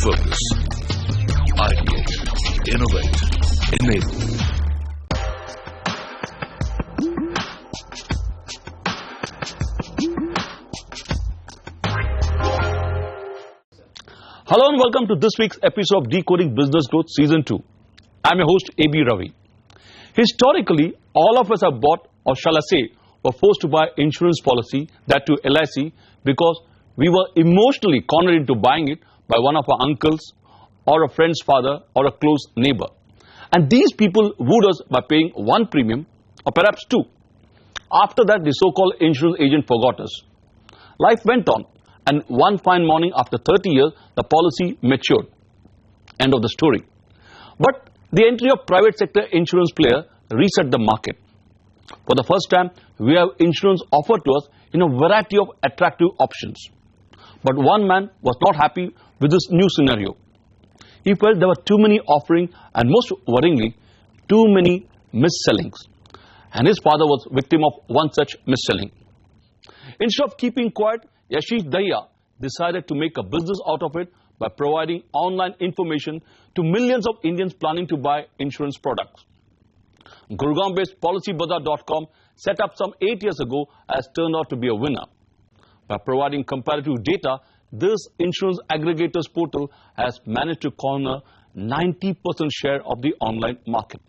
Focus. Ideate. Innovate. Enable. Hello and welcome to this week's episode of Decoding Business Growth Season 2. I'm your host A.B. Ravi. Historically, all of us have bought, or shall I say, were forced to buy insurance policy, that to LIC, because we were emotionally cornered into buying it by one of our uncles or a friend's father or a close neighbor. And these people wooed us by paying one premium or perhaps two. After that, the so-called insurance agent forgot us. Life went on. And one fine morning after 30 years, the policy matured. End of the story. But the entry of private sector insurance player reset the market. For the first time, we have insurance offered to us in a variety of attractive options. But one man was not happy with this new scenario. He felt there were too many offerings and most worryingly, too many mis-sellings. And his father was victim of one such mis-selling. Instead of keeping quiet, Yashish Dahiya decided to make a business out of it by providing online information to millions of Indians planning to buy insurance products. Gurgaon-based PolicyBazaar.com, set up some 8 years ago, has turned out to be a winner. By providing comparative data, this insurance aggregators portal has managed to corner 90% share of the online market.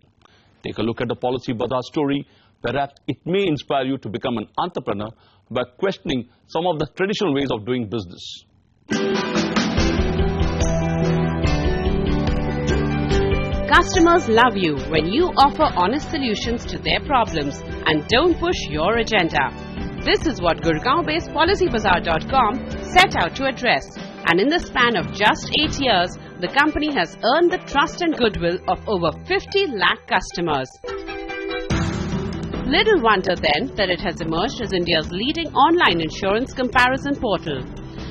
Take a look at the Policy Bazaar story. Perhaps it may inspire you to become an entrepreneur by questioning some of the traditional ways of doing business. Customers love you when you offer honest solutions to their problems and don't push your agenda. This is what Gurgaon-based PolicyBazaar.com set out to address. And in the span of just 8 years, the company has earned the trust and goodwill of over 50 lakh customers. Little wonder then that it has emerged as India's leading online insurance comparison portal.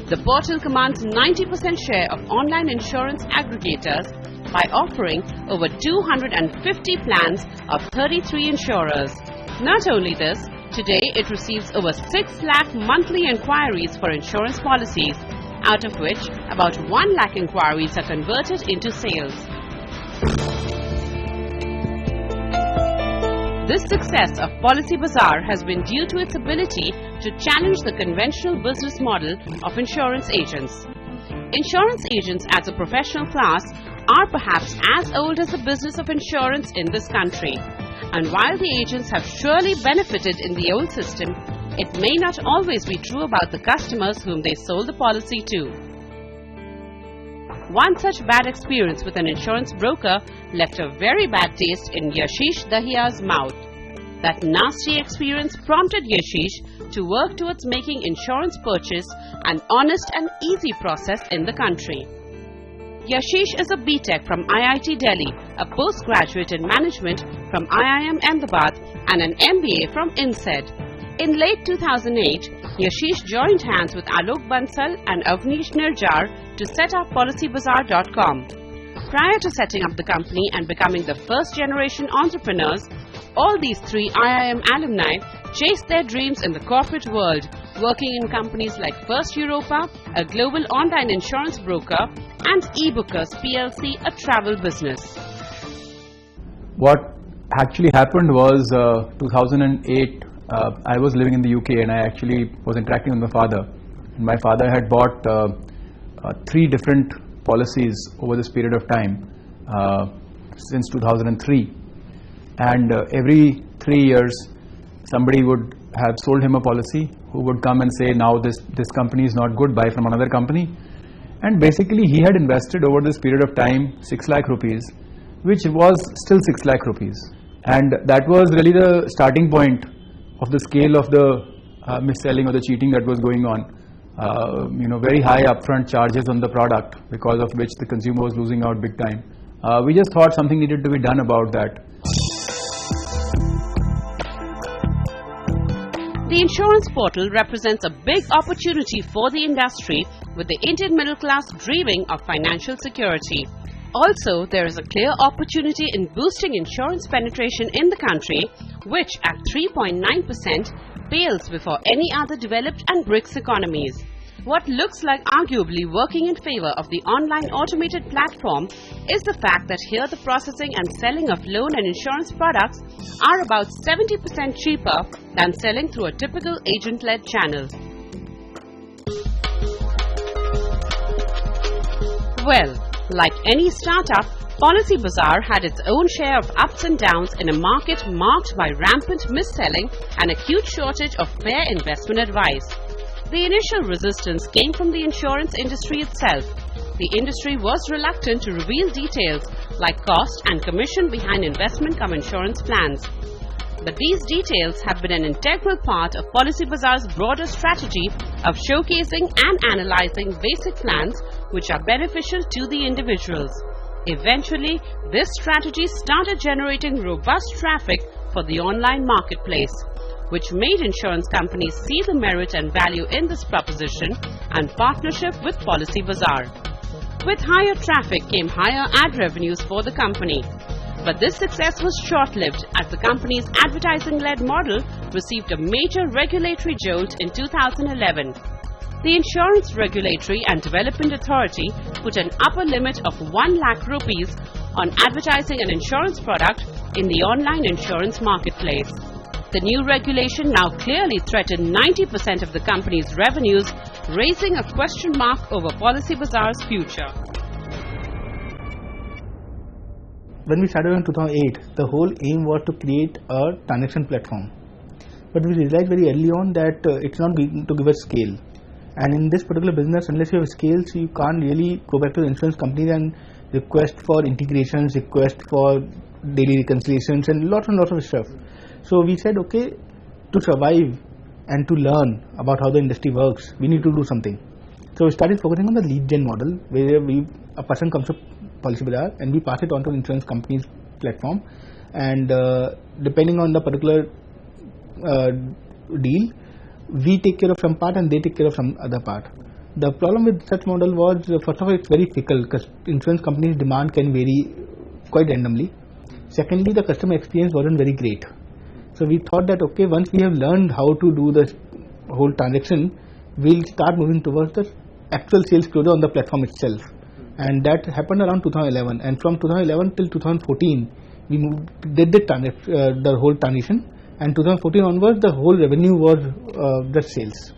The portal commands 90% share of online insurance aggregators by offering over 250 plans of 33 insurers. Not only this, today it receives over 6 lakh monthly inquiries for insurance policies, out of which about 1 lakh inquiries are converted into sales. This success of Policy Bazaar has been due to its ability to challenge the conventional business model of insurance agents. Insurance agents as a professional class are perhaps as old as the business of insurance in this country. And while the agents have surely benefited in the old system, it may not always be true about the customers whom they sold the policy to. One such bad experience with an insurance broker left a very bad taste in Yashish Dahiya's mouth. That nasty experience prompted Yashish to work towards making insurance purchase an honest and easy process in the country. Yashish is a B.Tech from IIT Delhi, a postgraduate in management from IIM Ahmedabad and an MBA from INSEAD. In late 2008, Yashish joined hands with Alok Bansal and Avnish Nirjar to set up PolicyBazaar.com. Prior to setting up the company and becoming the first-generation entrepreneurs, all these three IIM alumni chased their dreams in the corporate world, working in companies like First Europa, a global online insurance broker, and eBookers PLC, a travel business. What actually happened was 2008, I was living in the UK and I actually was interacting with my father. And my father had bought 3 different policies over this period of time since 2003. And every 3 years, somebody would have sold him a policy who would come and say, now this company is not good, buy from another company. And basically he had invested over this period of time 6 lakh rupees, which was still 6 lakh rupees. And that was really the starting point of the scale of the mis-selling or the cheating that was going on. Very high upfront charges on the product, because of which the consumer was losing out big time. We just thought something needed to be done about that. The insurance portal represents a big opportunity for the industry, with the Indian middle class dreaming of financial security. Also, there is a clear opportunity in boosting insurance penetration in the country, which at 3.9% pales before any other developed and BRICS economies. What looks like arguably working in favor of the online automated platform is the fact that here the processing and selling of loan and insurance products are about 70% cheaper than selling through a typical agent-led channel. Well, like any startup, Policybazaar had its own share of ups and downs in a market marked by rampant mis-selling and acute shortage of fair investment advice. The initial resistance came from the insurance industry itself. The industry was reluctant to reveal details like cost and commission behind investment-cum-insurance plans. But these details have been an integral part of Policybazaar's broader strategy of showcasing and analyzing basic plans which are beneficial to the individuals. Eventually, this strategy started generating robust traffic for the online marketplace, which made insurance companies see the merit and value in this proposition and partnership with Policybazaar. With higher traffic came higher ad revenues for the company. But this success was short-lived as the company's advertising-led model received a major regulatory jolt in 2011. The Insurance Regulatory and Development Authority put an upper limit of 1 lakh rupees on advertising an insurance product in the online insurance marketplace. The new regulation now clearly threatened 90% of the company's revenues, raising a question mark over Policybazaar's future. When we started in 2008, the whole aim was to create a transaction platform. But we realized very early on that it's not going to give us scale. And in this particular business, unless you have scales, you can't really go back to the insurance companies and request for integrations, request for daily reconciliations and lots of stuff. So we said, okay, to survive and to learn about how the industry works, we need to do something. So we started focusing on the lead gen model, where a person comes to Policybazaar and we pass it on to the insurance company's platform, and depending on the particular deal, we take care of some part and they take care of some other part. The problem with such model was, first of all, it's very fickle because insurance companies' demand can vary quite randomly. Secondly, the customer experience wasn't very great. So we thought that, okay, once we have learned how to do the whole transaction, we'll start moving towards the actual sales closure on the platform itself. And that happened around 2011. And from 2011 till 2014, we did the whole transition. And 2014 onwards, the whole revenue was the sales.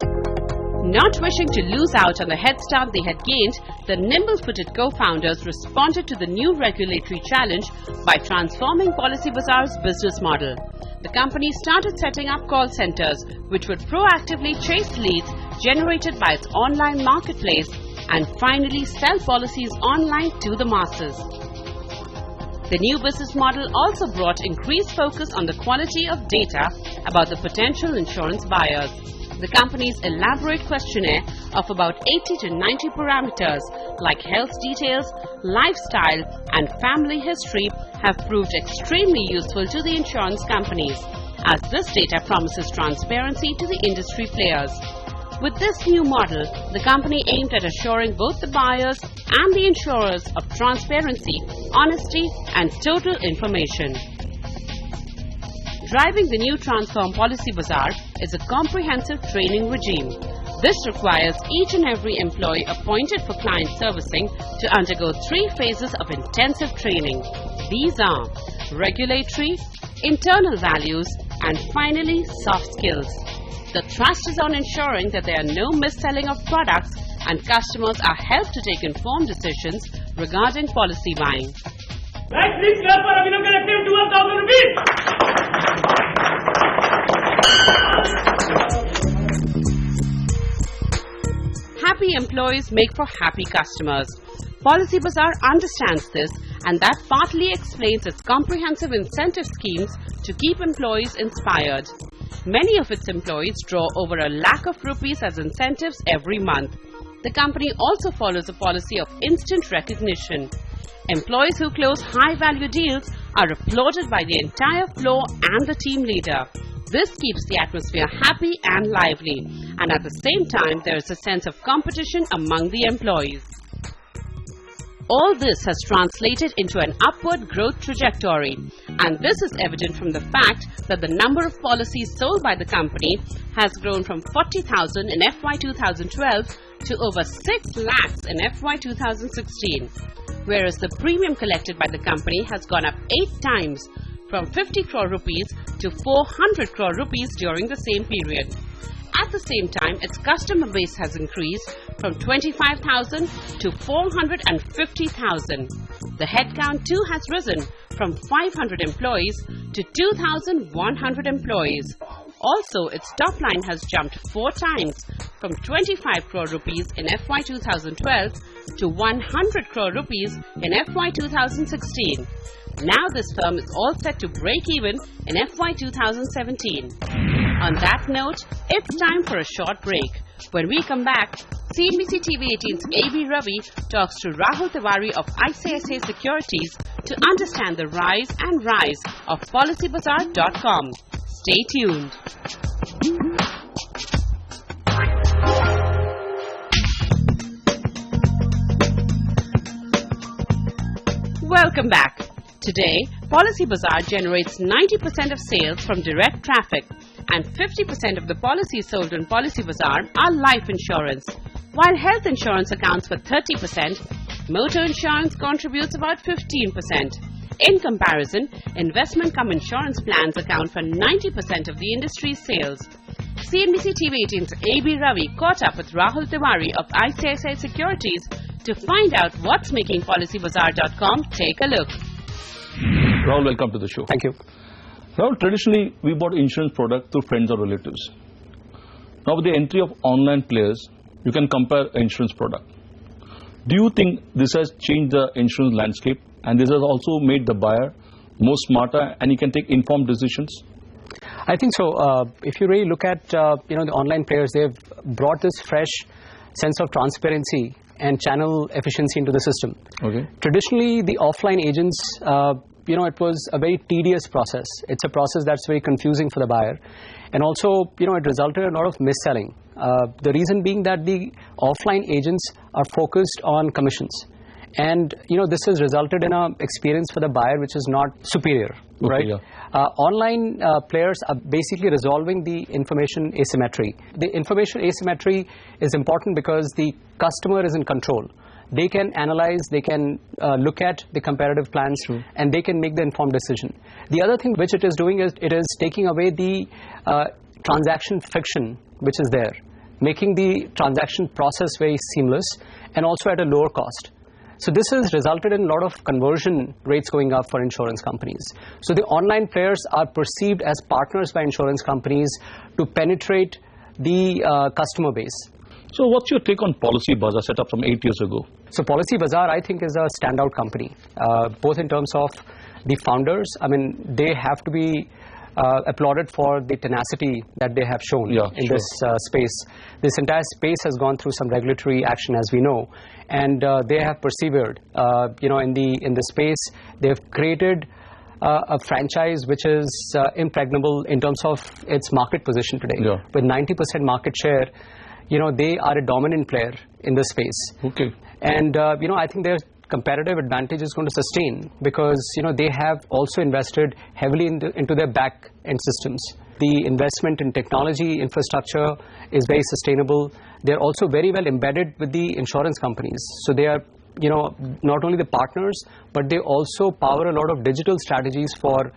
Not wishing to lose out on the head start they had gained, the nimble-footed co-founders responded to the new regulatory challenge by transforming Policybazaar's business model. The company started setting up call centers which would proactively chase leads generated by its online marketplace and finally sell policies online to the masses. The new business model also brought increased focus on the quality of data about the potential insurance buyers. The company's elaborate questionnaire of about 80 to 90 parameters like health details, lifestyle and family history have proved extremely useful to the insurance companies, as this data promises transparency to the industry players. With this new model, the company aimed at assuring both the buyers and the insurers of transparency, honesty and total information. Driving the new transformed Policybazaar is a comprehensive training regime. This requires each and every employee appointed for client servicing to undergo 3 phases of intensive training. These are regulatory, internal values, and finally soft skills. The thrust is on ensuring that there are no mis-selling of products and customers are helped to take informed decisions regarding policy buying. Please clap for Abhinav Collective to 1,000 rupees. Happy employees make for happy customers. Policybazaar understands this, and that partly explains its comprehensive incentive schemes to keep employees inspired. Many of its employees draw over 1 lakh of rupees as incentives every month. The company also follows a policy of instant recognition. Employees who close high-value deals are applauded by the entire floor and the team leader. This keeps the atmosphere happy and lively, and at the same time there is a sense of competition among the employees. All this has translated into an upward growth trajectory, and this is evident from the fact that the number of policies sold by the company has grown from 40,000 in FY 2012 to over 6 lakhs in FY 2016, whereas the premium collected by the company has gone up 8 times from 50 crore rupees to 400 crore rupees during the same period. At the same time, its customer base has increased from 25,000 to 450,000. The headcount too has risen from 500 employees to 2,100 employees. Also, its top line has jumped 4 times from 25 crore rupees in FY 2012 to 100 crore rupees in FY 2016. Now this firm is all set to break even in FY 2017. On that note, it's time for a short break. When we come back, CNBC TV 18's A.B. Ravi talks to Rahul Tiwari of ICICI Securities to understand the rise of PolicyBazaar.com. Stay tuned. Welcome back. Today, Policy Bazaar generates 90% of sales from direct traffic, and 50% of the policies sold on Policy Bazaar are life insurance. While health insurance accounts for 30%, motor insurance contributes about 15%. In comparison, investment cum insurance plans account for 90% of the industry's sales. CNBC TV 18's A.B. Ravi caught up with Rahul Tiwari of ICICI Securities to find out what's making PolicyBazaar.com. Take a look. Rahul, welcome to the show. Thank you. Rahul, traditionally we bought insurance products through friends or relatives. Now with the entry of online players, you can compare an insurance product. Do you think this has changed the insurance landscape, and this has also made the buyer more smarter and he can take informed decisions? I think so. If you really look at the online players, they've brought this fresh sense of transparency and channel efficiency into the system. Okay. Traditionally, the offline agents, it was a very tedious process. It's a process that's very confusing for the buyer, and also it resulted in a lot of mis-selling. The reason being that the offline agents are focused on commissions, and this has resulted in an experience for the buyer which is not superior. Okay, right? Yeah. Online players are basically resolving the information asymmetry. The information asymmetry is important because the customer is in control. They can analyze, they can look at the comparative plans, and they can make the informed decision. The other thing which it is doing is it is taking away the transaction friction which is there, making the transaction process very seamless and also at a lower cost. So this has resulted in a lot of conversion rates going up for insurance companies. So the online players are perceived as partners by insurance companies to penetrate the customer base. So what's your take on Policy Bazaar, set up some 8 years ago? So Policy Bazaar, I think, is a standout company, both in terms of the founders. I mean, they have to be applauded for the tenacity that they have shown in this space. This entire space has gone through some regulatory action, as we know, and they have persevered. In the space, they have created a franchise which is impregnable in terms of its market position today. Yeah. With 90% market share, they are a dominant player in this space. Okay. And I think their competitive advantage is going to sustain because they have also invested heavily into their back end systems. The investment in technology infrastructure is very sustainable. They're also very well embedded with the insurance companies. So they are not only the partners, but they also power a lot of digital strategies for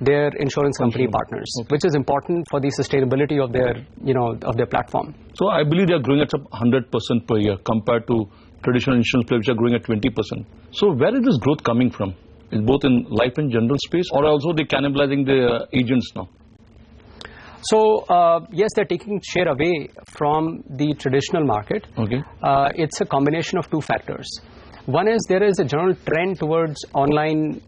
their insurance company partners, which is important for the sustainability of their platform. So I believe they are growing at 100% per year compared to traditional insurance players which are growing at 20%. So where is this growth coming from? Is both in life and general space, or also they cannibalizing the agents now? So yes, they're taking share away from the traditional market. Okay. It's a combination of two factors. One is there is a general trend towards online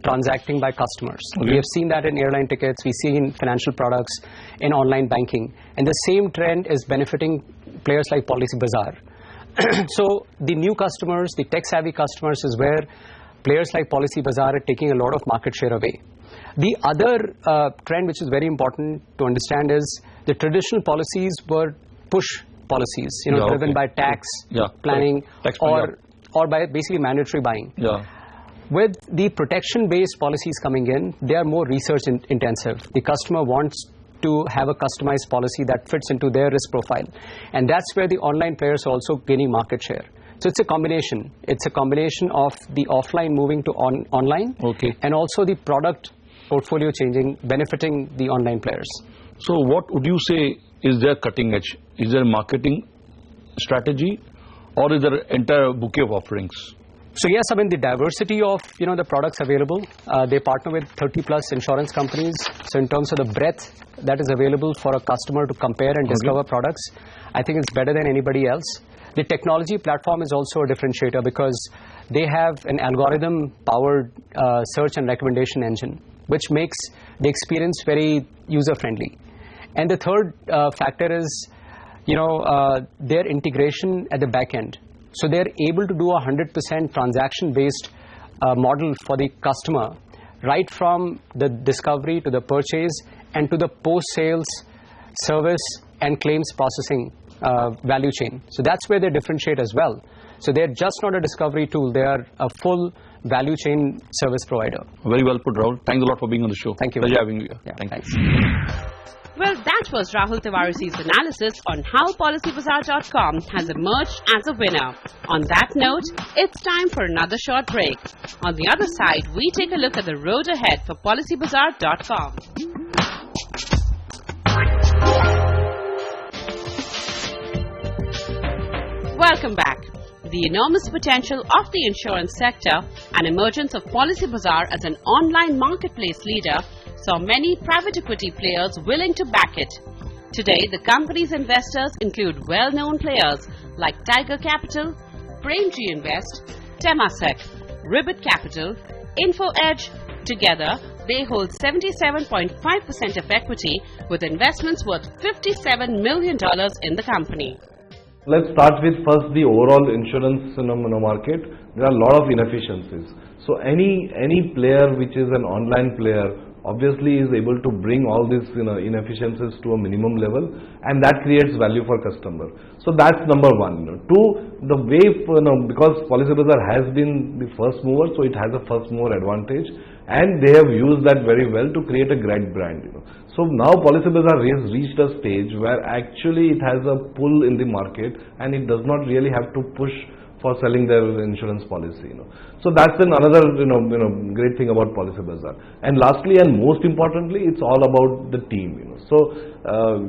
transacting by customers. Okay. We have seen that in airline tickets, we see in financial products, in online banking, and the same trend is benefiting players like Policy Bazaar. So the new customers, the tech-savvy customers is where players like Policy Bazaar are taking a lot of market share away. The other trend which is very important to understand is the traditional policies were push policies, driven by tax planning or by basically mandatory buying. Yeah. With the protection-based policies coming in, they are more research intensive. The customer wants to have a customized policy that fits into their risk profile. And that's where the online players are also gaining market share. So it's a combination. It's a combination of the offline moving to online, and also the product portfolio changing, benefiting the online players. So what would you say is their cutting edge? Is there a marketing strategy, or is there an entire bouquet of offerings? So yes, I mean the diversity of the products available. They partner with 30+ insurance companies. So in terms of the breadth that is available for a customer to compare and discover products, I think it's better than anybody else. The technology platform is also a differentiator because they have an algorithm-powered search and recommendation engine, which makes the experience very user-friendly. And the third factor is, their integration at the back end. So they're able to do a 100% transaction-based model for the customer, right from the discovery to the purchase and to the post-sales service and claims processing value chain. So that's where they differentiate as well. So they're just not a discovery tool, they are a full value chain service provider. Very well put, Rahul. Thanks a lot for being on the show. Thank you. Pleasure having you here. Yeah, Thanks. Well, that was Rahul Tiwarisi's analysis on how PolicyBazaar.com has emerged as a winner. On that note, it's time for another short break. On the other side, we take a look at the road ahead for PolicyBazaar.com. Welcome back. The enormous potential of the insurance sector and emergence of PolicyBazaar as an online marketplace leader saw many private equity players willing to back it. Today, the company's investors include well-known players like Tiger Capital, Premji Invest, Temasek, Ribbit Capital, InfoEdge. Together, they hold 77.5% of equity with investments worth $57 million in the company. Let's start with first the overall insurance market. There are a lot of inefficiencies. So any player which is an online player obviously is able to bring all these inefficiencies to a minimum level, and that creates value for customer. So that's number one. Two, the way because PolicyBazaar has been the first mover, so it has a first mover advantage, and they have used that very well to create a great brand. So now PolicyBazaar has reached a stage where actually it has a pull in the market, and it does not really have to push for selling their insurance policy. So that's another great thing about PolicyBazaar. And lastly and most importantly, it's all about the team. So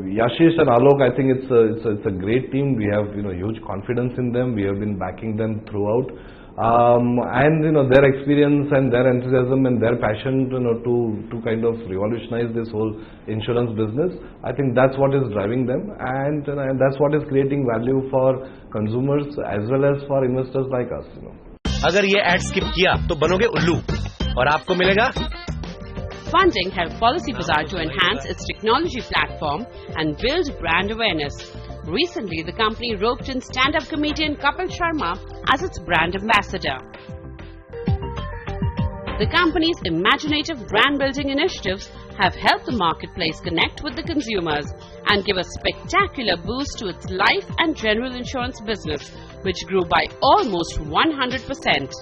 Yashish and Alok, I think it's a great team. We have huge confidence in them. We have been backing them throughout. And their experience and their enthusiasm and their passion to kind of revolutionize this whole insurance business, I think that's what is driving them, and that's what is creating value for consumers as well as for investors like us. अगर ये add skip किया तो बनोगे उल्लू और आपको मिलेगा. Funding helped PolicyBazaar to enhance its technology platform and build brand awareness. Recently, the company roped in stand-up comedian Kapil Sharma as its brand ambassador. The company's imaginative brand-building initiatives have helped the marketplace connect with the consumers and give a spectacular boost to its life and general insurance business, which grew by almost 100%.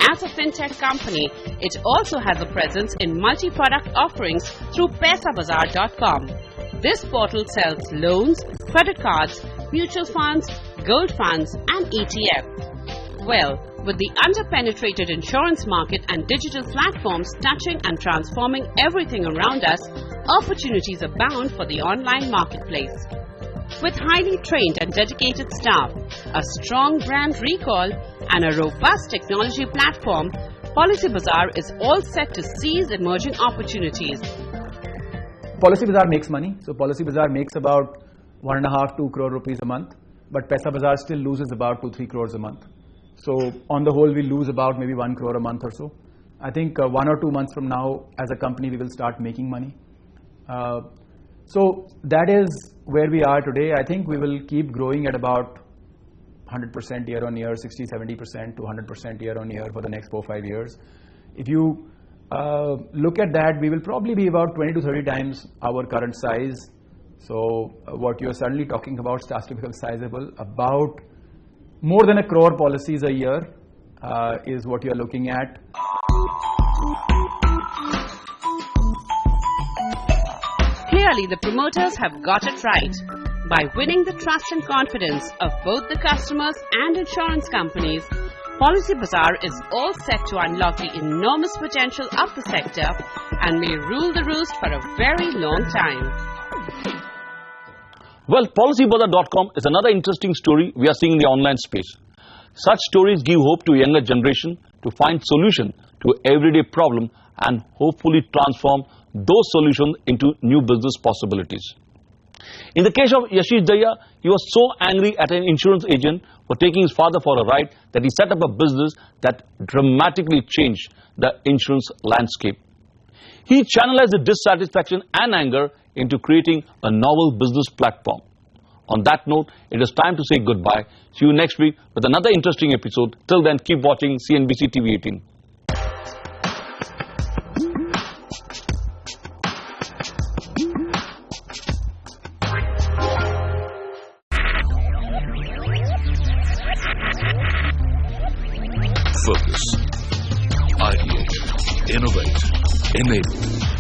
As a fintech company, it also has a presence in multi-product offerings through PaisaBazaar.com. This portal sells loans, credit cards, mutual funds, gold funds and ETF. Well, with the under-penetrated insurance market and digital platforms touching and transforming everything around us, opportunities abound for the online marketplace. With highly trained and dedicated staff, a strong brand recall, and a robust technology platform, PolicyBazaar is all set to seize emerging opportunities. PolicyBazaar makes money. So PolicyBazaar makes about 1.5-2 crore rupees a month, but PaisaBazaar still loses about 2-3 crores a month. So on the whole, we lose about maybe 1 crore a month or so. I think 1 or 2 months from now, as a company, we will start making money. So that is where we are today. I think we will keep growing at about 100% year on year, 60-70% to 100% year on year for the next 4-5 years. If you look at that, we will probably be about 20 to 30 times our current size. So what you are suddenly talking about starts to become sizable. About more than 1 crore policies a year is what you are looking at. Clearly, the promoters have got it right. By winning the trust and confidence of both the customers and insurance companies, Policy Bazaar is all set to unlock the enormous potential of the sector and may rule the roost for a very long time. Well, PolicyBazaar.com is another interesting story we are seeing in the online space. Such stories give hope to younger generation to find solution to everyday problem and hopefully transform those solutions into new business possibilities. In the case of Yashish Dahiya, he was so angry at an insurance agent for taking his father for a ride that he set up a business that dramatically changed the insurance landscape. He channelized the dissatisfaction and anger into creating a novel business platform. On that note, it is time to say goodbye. See you next week with another interesting episode. Till then, keep watching CNBC TV 18. Focus, ideate, innovate, enable.